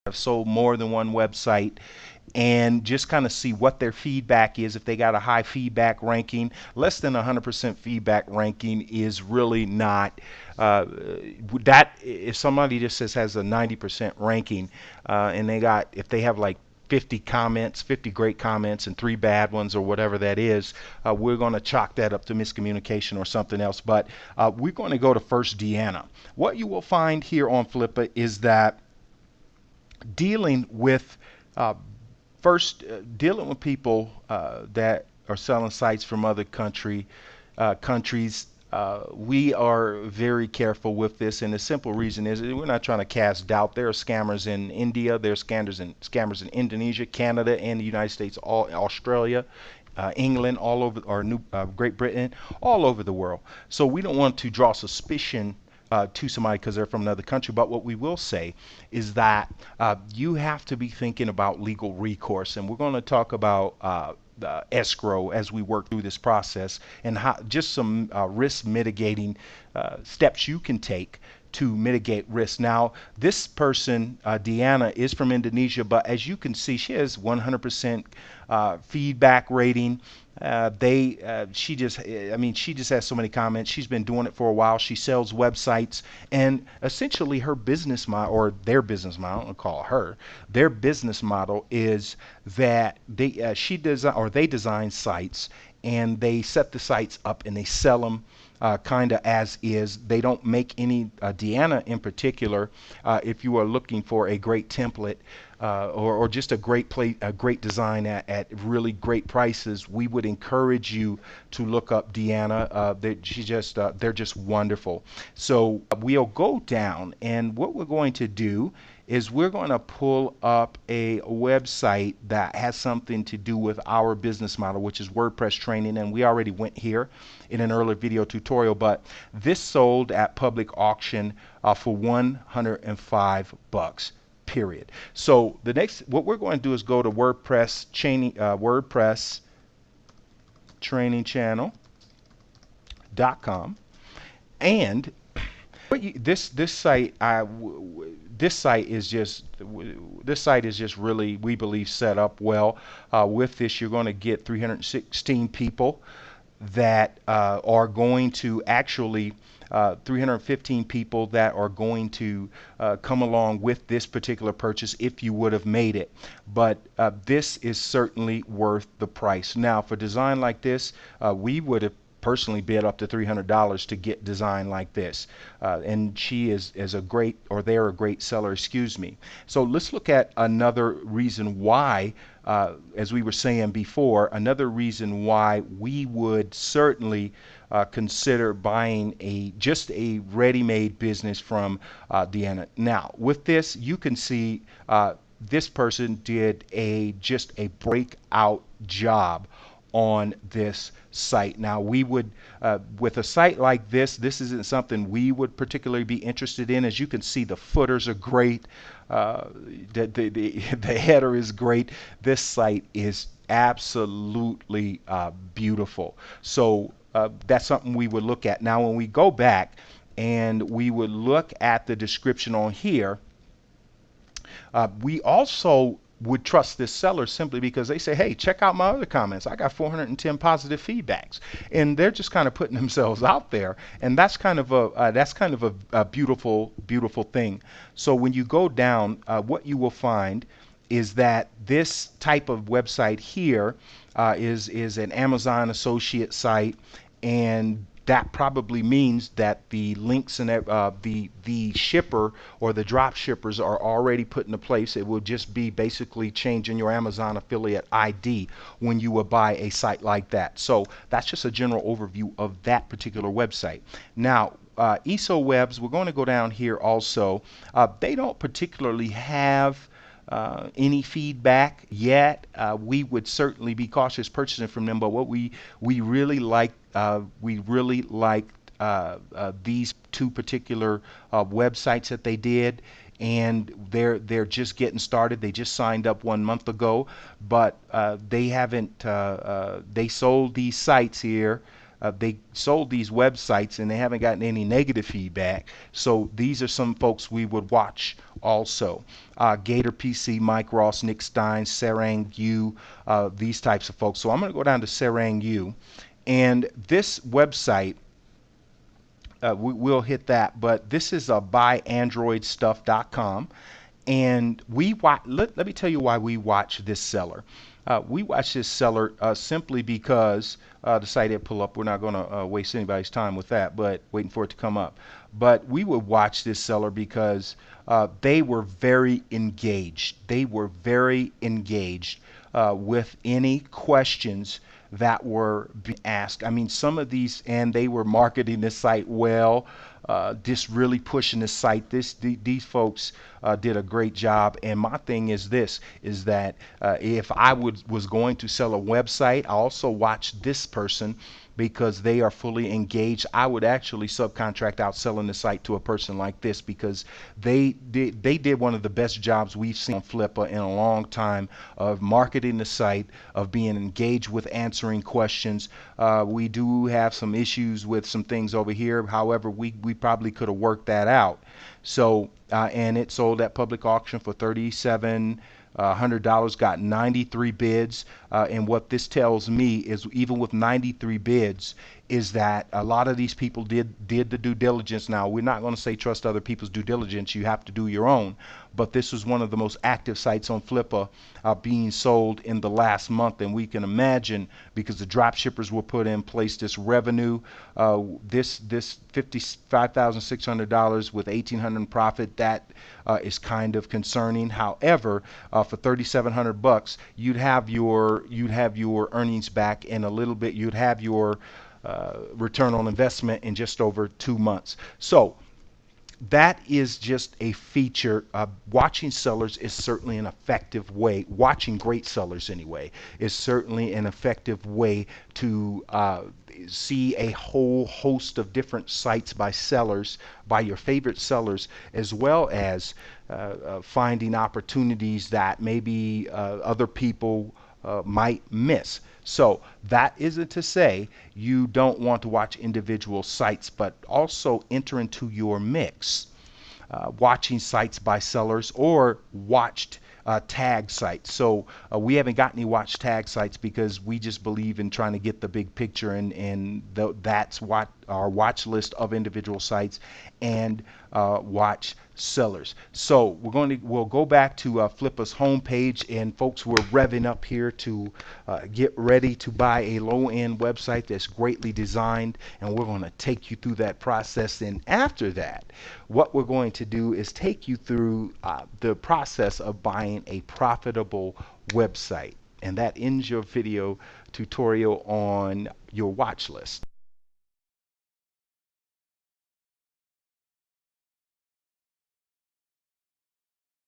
have sold more than one website, and just kind of see what their feedback is. If they got a high feedback ranking, less than 100% feedback ranking is really not that. If somebody just says has a 90% ranking, and if they have like 50 comments, 50 great comments and 3 bad ones or whatever that is, we're going to chalk that up to miscommunication or something else. But we're going to go to first Deanna. What you will find here on Flippa is that dealing with uh, dealing with people that are selling sites from other countries. We are very careful with this, and the simple reason is we're not trying to cast doubt. There are scammers in India, there are scammers in Indonesia, Canada, and the United States, Australia, England, all over, or Great Britain, all over the world. So we don't want to draw suspicion to somebody because they're from another country. But what we will say is that you have to be thinking about legal recourse, and we're going to talk about escrow as we work through this process, and just some risk mitigating steps you can take to mitigate risk. Now, this person, Deanna, is from Indonesia, but as you can see, she has 100% feedback rating. She just has so many comments. She's been doing it for a while. She sells websites, and essentially her business model, or their business model, I don't call her, their business model is that they design sites, and they set the sites up and they sell them kind of as is. They don't make any, Deanna in particular, if you are looking for a great template or just a great design at really great prices, we would encourage you to look up Deanna. They're just wonderful. So we'll go down, and what we're going to do is we're going to pull up a website that has something to do with our business model, which is WordPress training. And we already went here in an earlier video tutorial, but this sold at public auction for $105, period. So what we're going to do is go to WordPress training channel.com, and this site is just really, we believe, set up well. With this, you're going to get 316 people that are going to actually 315 people that are going to come along with this particular purchase if you would have made it. But this is certainly worth the price. Now, for design like this, we would have personally bid up to $300 to get design like this, and they're a great seller, excuse me. So let's look at another reason why, as we were saying before, another reason why we would certainly consider buying just a ready-made business from Deanna. Now, with this, you can see this person did just a breakout job on this site. Now, we would, with a site like this isn't something we would particularly be interested in. As you can see, the footers are great. The header is great. This site is absolutely beautiful. So that's something we would look at. Now, when we go back and we would look at the description on here, we also would trust this seller simply because they say, hey, check out my other comments. I got 410 positive feedbacks, and they're just kind of putting themselves out there, and that's kind of a beautiful thing. So when you go down, what you will find is that this type of website here is an Amazon associate site, and that probably means that the links and the shipper or the drop shippers are already put into place. It will just be basically changing your Amazon affiliate ID when you would buy a site like that. So that's just a general overview of that particular website. Now, EsoWebs, we're going to go down here also. They don't particularly have any feedback yet. We would certainly be cautious purchasing from them, but what we really like, these two particular websites that they did, and they're just getting started. They just signed up 1 month ago, but they haven't. They sold these sites here they sold these websites and they haven't gotten any negative feedback. So these are some folks we would watch also. Gator PC, Mike Ross, Nick Stein, Sarang Yu, these types of folks. So I'm going to go down to Sarang Yu. And this website, we'll hit that, but this is buyandroidstuff.com. And let me tell you why we watch this seller. We watch this seller simply because the site had pull up. We're not going to waste anybody's time with that, but waiting for it to come up. But we would watch this seller because they were very engaged. They were very engaged with any questions that were being asked. I mean, some of these, and they were marketing this site well, just really pushing the site. These folks did a great job. And my thing is this: is that if I was going to sell a website, I also watch this person because they are fully engaged. I would actually subcontract out selling the site to a person like this because they did one of the best jobs we've seen on Flippa in a long time of marketing the site, of being engaged with answering questions. We do have some issues with some things over here. However, we probably could have worked that out. So and it sold at public auction for $3,700, got 93 bids, and what this tells me is even with 93 bids is that a lot of these people did the due diligence. Now, we're not going to say trust other people's due diligence. You have to do your own. But this was one of the most active sites on Flippa being sold in the last month. And we can imagine, because the drop shippers were put in place, this revenue, this $55,600 with $1,800 profit, that is kind of concerning. However, for $3,700, you'd have your earnings back in a little bit. You'd have your return on investment in just over 2 months. So that is just a feature. Watching sellers is certainly an effective way. Watching great sellers, anyway, is certainly an effective way to see a whole host of different sites by sellers, by your favorite sellers, as well as finding opportunities that maybe other people might miss. So that isn't to say you don't want to watch individual sites, but also enter into your mix watching sites by sellers or watched tag sites. So we haven't got any watch tag sites because we just believe in trying to get the big picture, and that's what our watch list of individual sites and watch sellers. So we'll go back to Flippa's homepage, and folks, we're revving up here to get ready to buy a low-end website that's greatly designed, and we're going to take you through that process. And after that, what we're going to do is take you through the process of buying a profitable website, and that ends your video tutorial on your watch list.